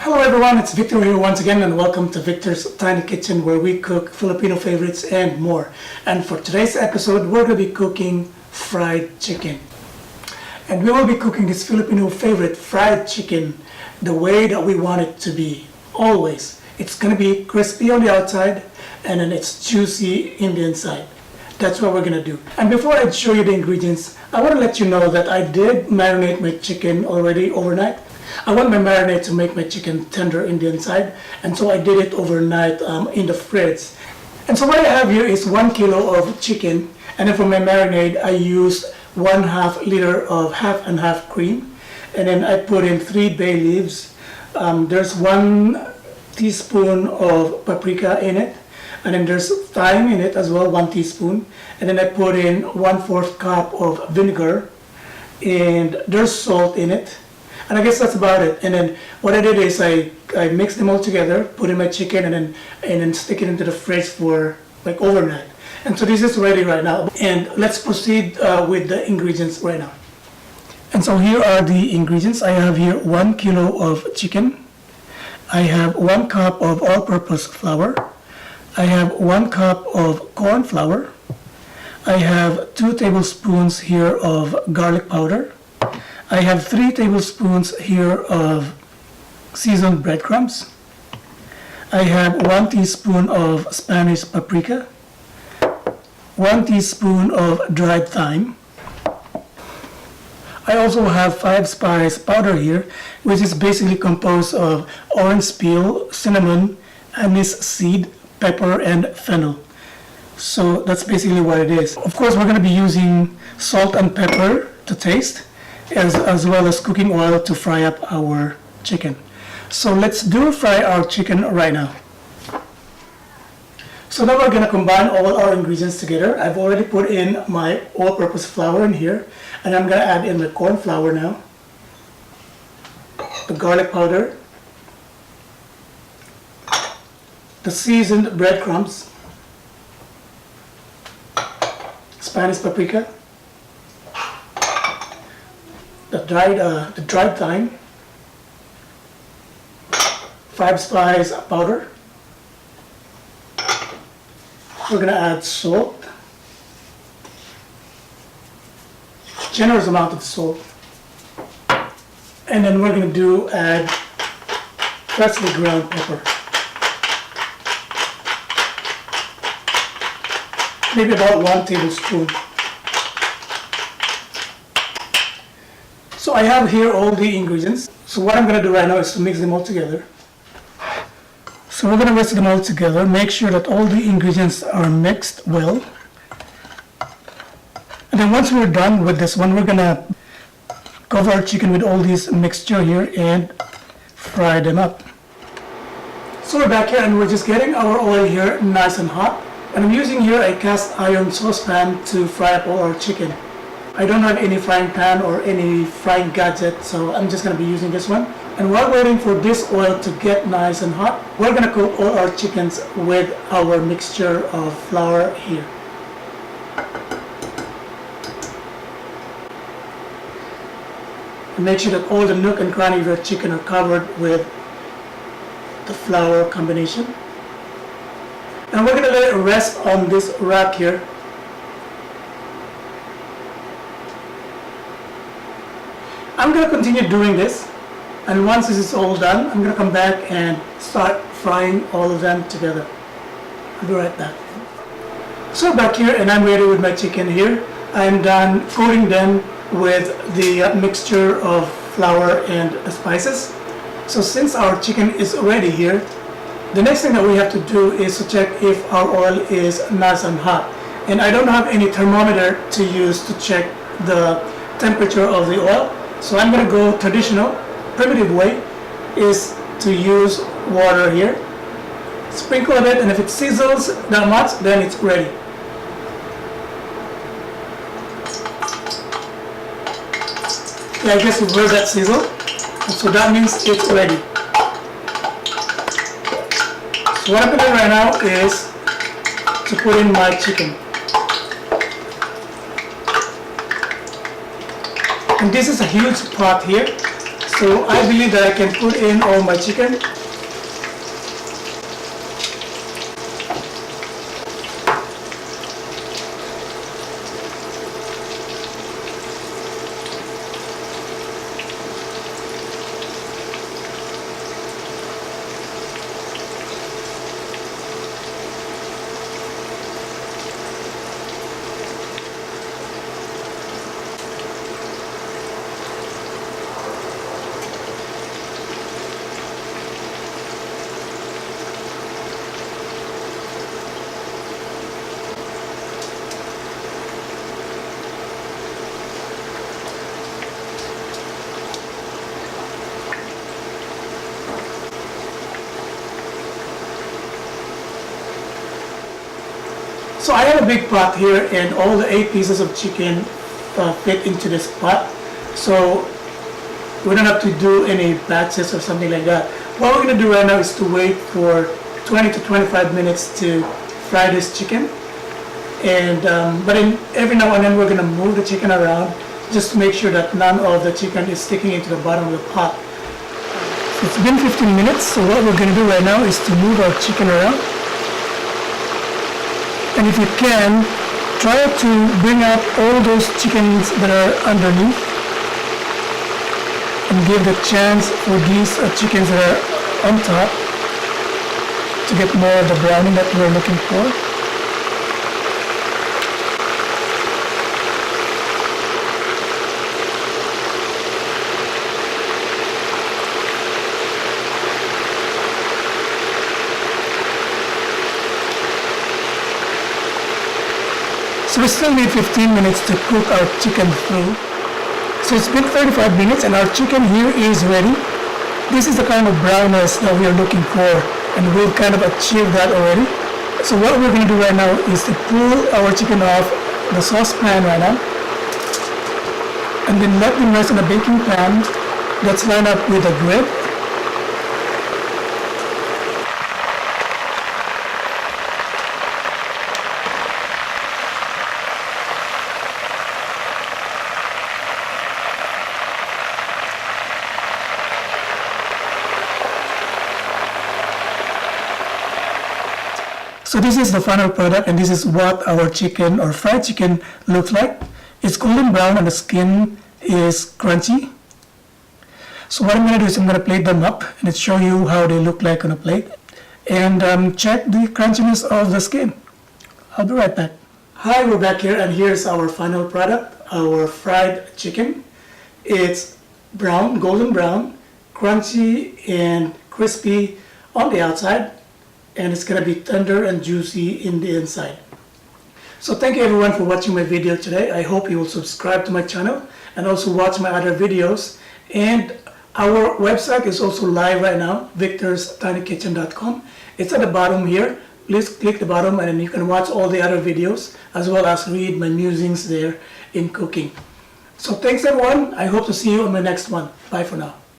Hello everyone, it's Victor here once again and welcome to Victor's Tiny Kitchen where we cook Filipino favorites and more. And for today's episode, we're going to be cooking fried chicken. And we will be cooking this Filipino favorite fried chicken the way that we want it to be, always. It's going to be crispy on the outside and then it's juicy in the inside. That's what we're going to do. And before I show you the ingredients, I want to let you know that I did marinate my chicken already overnight. I want my marinade to make my chicken tender in the inside, and so I did it overnight in the fridge. And so what I have here is 1 kilo of chicken, and then for my marinade I used 1/2 liter of half and half cream, and then I put in 3 bay leaves. There's 1 teaspoon of paprika in it, and then there's thyme in it as well, 1 teaspoon, and then I put in 1/4 cup of vinegar, and there's salt in it. And I guess that's about it. And then what I did is I mixed them all together, put in my chicken, and then stick it into the fridge for like overnight. And so this is ready right now. And let's proceed with the ingredients right now. And so here are the ingredients. I have here 1 kilo of chicken. I have 1 cup of all-purpose flour. I have 1 cup of corn flour. I have 2 tablespoons here of garlic powder. I have 3 tablespoons here of seasoned breadcrumbs. I have 1 teaspoon of Spanish paprika, 1 teaspoon of dried thyme. I also have 5 spice powder here, which is basically composed of orange peel, cinnamon, anise seed, pepper, and fennel. So that's basically what it is. Of course, we're going to be using salt and pepper to taste, as well as cooking oil to fry up our chicken. So let's fry our chicken right now. So now we're going to combine all our ingredients together. I've already put in my all-purpose flour in here, and I'm going to add in the corn flour now, the garlic powder, the seasoned breadcrumbs, Spanish paprika, the dried thyme, 5 spice powder. We're gonna add salt, generous amount of salt, and then we're gonna add freshly ground pepper, maybe about 1 tablespoon. So I have here all the ingredients. So what I'm going to do right now is to mix them all together. So we're going to whisk them all together. Make sure that all the ingredients are mixed well. And then once we're done with this one, we're going to cover our chicken with all this mixture here and fry them up. So we're back here and we're just getting our oil here nice and hot. And I'm using here a cast iron saucepan to fry up all our chicken. I don't have any frying pan or any frying gadget, so I'm just going to be using this one. And while waiting for this oil to get nice and hot, we're going to cook all our chickens with our mixture of flour here. And make sure that all the nook and cranny of your chicken are covered with the flour combination. And we're going to let it rest on this rack here. I'm going to continue doing this, and once this is all done, I'm going to come back and start frying all of them together. I'll be right back. So back here, and I'm ready with my chicken here. I'm done coating them with the mixture of flour and the spices. So since our chicken is ready here, the next thing that we have to do is to check if our oil is nice and hot. And I don't have any thermometer to use to check the temperature of the oil. So I'm going to go traditional, primitive way, is to use water here. Sprinkle a bit, and if it sizzles that much, then it's ready. Yeah, I guess you've heard that sizzle. So that means it's ready. So what I'm going to do right now is to put in my chicken. And this is a huge pot here, So I believe that I can put in all my chicken. So I have a big pot here and all the 8 pieces of chicken fit into this pot. So we don't have to do any batches or something like that. What we're going to do right now is to wait for 20 to 25 minutes to fry this chicken. And but every now and then we're going to move the chicken around just to make sure that none of the chicken is sticking into the bottom of the pot. So it's been 15 minutes, so what we're going to do right now is to move our chicken around. And if you can, try to bring up all those chickens that are underneath and give the chance for these chickens that are on top to get more of the browning that we're looking for. So we still need 15 minutes to cook our chicken through. So it's been 35 minutes and our chicken here is ready. This is the kind of brownness that we are looking for, and we've kind of achieved that already. So what we're going to do right now is to pull our chicken off the saucepan right now, and then let them rest in a baking pan that's lined up with a grid. So this is the final product, and this is what our chicken or fried chicken looks like. It's golden brown and the skin is crunchy. So what I'm going to do is I'm going to plate them up and show you how they look like on a plate. And check the crunchiness of the skin. I'll be right back. Hi, we're back here, and here's our final product, our fried chicken. It's brown, golden brown, crunchy and crispy on the outside, and it's going to be tender and juicy in the inside. So thank you everyone for watching my video today. I hope you will subscribe to my channel and also watch my other videos. And our website is also live right now, victorstinyKitchen.com. It's at the bottom here. Please click the bottom and then you can watch all the other videos as well as read my musings there in cooking. So thanks everyone. I hope to see you on my next one. Bye for now.